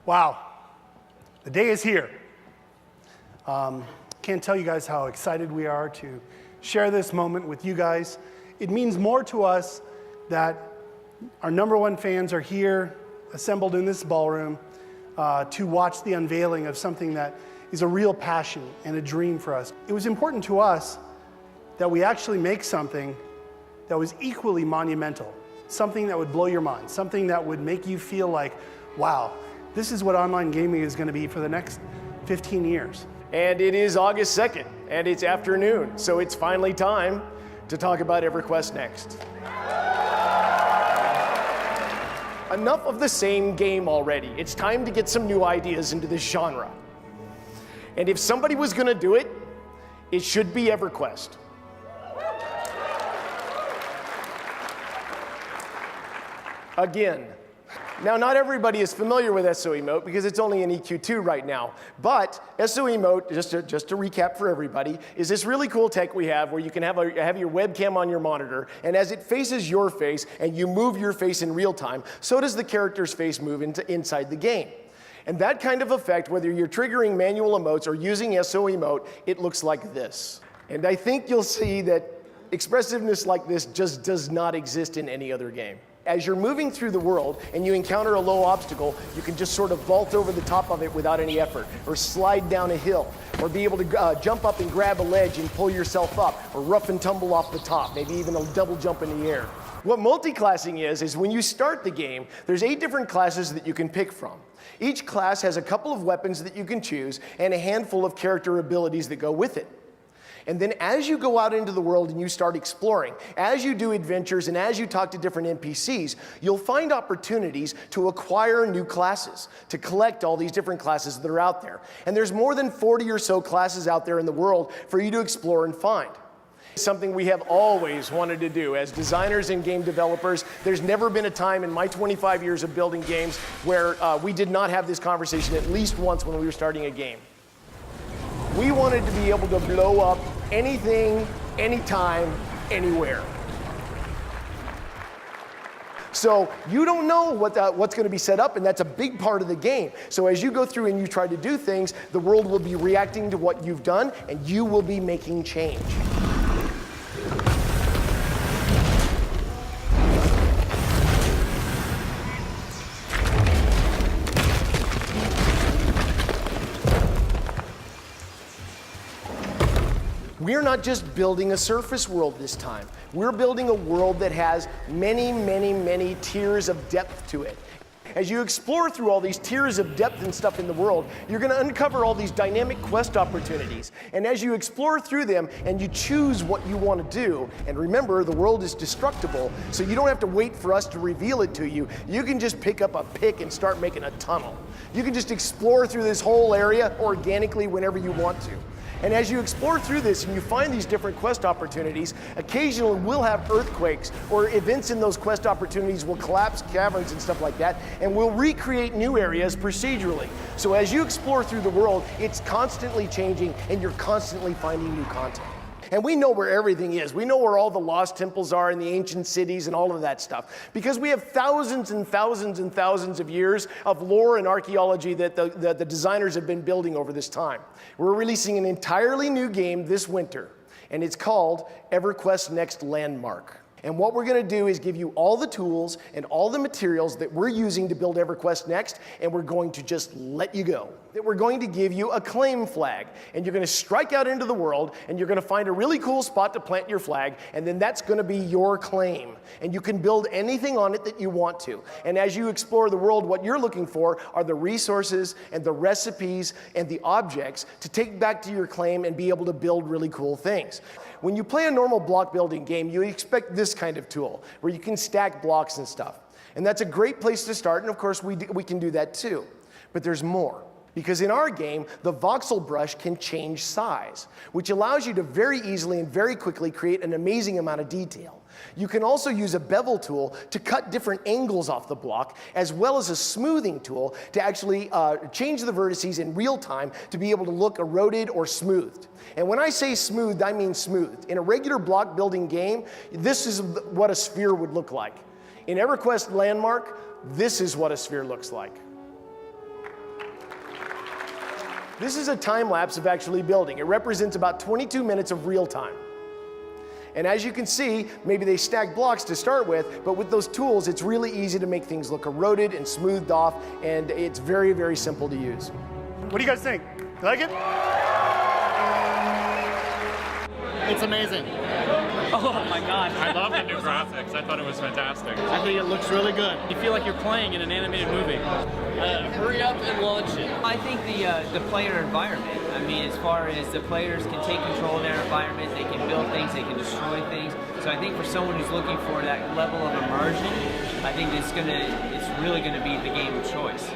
Wow, the day is here. Can't tell you guys how excited we are to share this moment with you guys. It means more to us that our #1 fans are here, assembled in this ballroom, to watch the unveiling of something that is a real passion and a dream for us. It was important to us that we actually make something that was equally monumental, something that would blow your mind, something that would make you feel like, wow, this is what online gaming is going to be for the next 15 years. And it is August 2nd, and it's afternoon, so it's finally time to talk about EverQuest Next. Enough of the same game already. It's time to get some new ideas into this genre. And if somebody was going to do it, it should be EverQuest. Again. Now, not everybody is familiar with SO Emote because it's only in EQ2 right now. But SO Emote, just to recap for everybody, is this really cool tech we have where you can have your webcam on your monitor, and as it faces your face and you move your face in real time, so does the character's face move inside the game. And that kind of effect, whether you're triggering manual emotes or using SO Emote, it looks like this. And I think you'll see that expressiveness like this just does not exist in any other game. As you're moving through the world and you encounter a low obstacle, you can just sort of vault over the top of it without any effort, or slide down a hill, or be able to jump up and grab a ledge and pull yourself up, or rough and tumble off the top, maybe even a double jump in the air. What multi-classing is when you start the game, there's 8 different classes that you can pick from. Each class has a couple of weapons that you can choose and a handful of character abilities that go with it. And then as you go out into the world and you start exploring, as you do adventures and as you talk to different NPCs, you'll find opportunities to acquire new classes, to collect all these different classes that are out there. And there's more than 40 or so classes out there in the world for you to explore and find. Something we have always wanted to do as designers and game developers. There's never been a time in my 25 years of building games where we did not have this conversation at least once when we were starting a game. We wanted to be able to blow up anything, anytime, anywhere. So you don't know what's going to be set up, and that's a big part of the game. So as you go through and you try to do things, the world will be reacting to what you've done, and you will be making change. We're not just building a surface world this time. We're building a world that has many, many, many tiers of depth to it. As you explore through all these tiers of depth and stuff in the world, you're going to uncover all these dynamic quest opportunities. And as you explore through them and you choose what you want to do, and remember, the world is destructible, so you don't have to wait for us to reveal it to you. You can just pick up a pick and start making a tunnel. You can just explore through this whole area organically whenever you want to. And as you explore through this and you find these different quest opportunities, occasionally we'll have earthquakes or events in those quest opportunities will collapse caverns and stuff like that, and we'll recreate new areas procedurally. So as you explore through the world, it's constantly changing and you're constantly finding new content. And we know where everything is. We know where all the lost temples are in the ancient cities and all of that stuff, because we have thousands and thousands and thousands of years of lore and archaeology that the designers have been building over this time. We're releasing an entirely new game this winter, and it's called EverQuest Next Landmark. And what we're going to do is give you all the tools and all the materials that we're using to build EverQuest Next, and we're going to just let you go. That we're going to give you a claim flag, and you're going to strike out into the world, and you're going to find a really cool spot to plant your flag, and then that's going to be your claim. And you can build anything on it that you want to. And as you explore the world, what you're looking for are the resources and the recipes and the objects to take back to your claim and be able to build really cool things. When you play a normal block building game, you expect this kind of tool where you can stack blocks and stuff. And that's a great place to start, and of course we can do that too. But there's more. Because in our game, the voxel brush can change size, which allows you to very easily and very quickly create an amazing amount of detail. You can also use a bevel tool to cut different angles off the block, as well as a smoothing tool to actually change the vertices in real time to be able to look eroded or smoothed. And when I say smoothed, I mean smoothed. In a regular block building game, this is what a sphere would look like. In EverQuest Landmark, this is what a sphere looks like. This is a time lapse of actually building. It represents about 22 minutes of real time. And as you can see, maybe they stack blocks to start with, but with those tools, it's really easy to make things look eroded and smoothed off, and it's very, very simple to use. What do you guys think? You like it? It's amazing. Oh my God. I love the new graphics. I thought it was fantastic. I think it looks really good. You feel like you're playing in an animated movie. Hurry up and launch it. I think the player environment. I mean, as far as the players can take control of their environment, they can build things, they can destroy things. So I think for someone who's looking for that level of immersion, I think it's really gonna be the game of choice.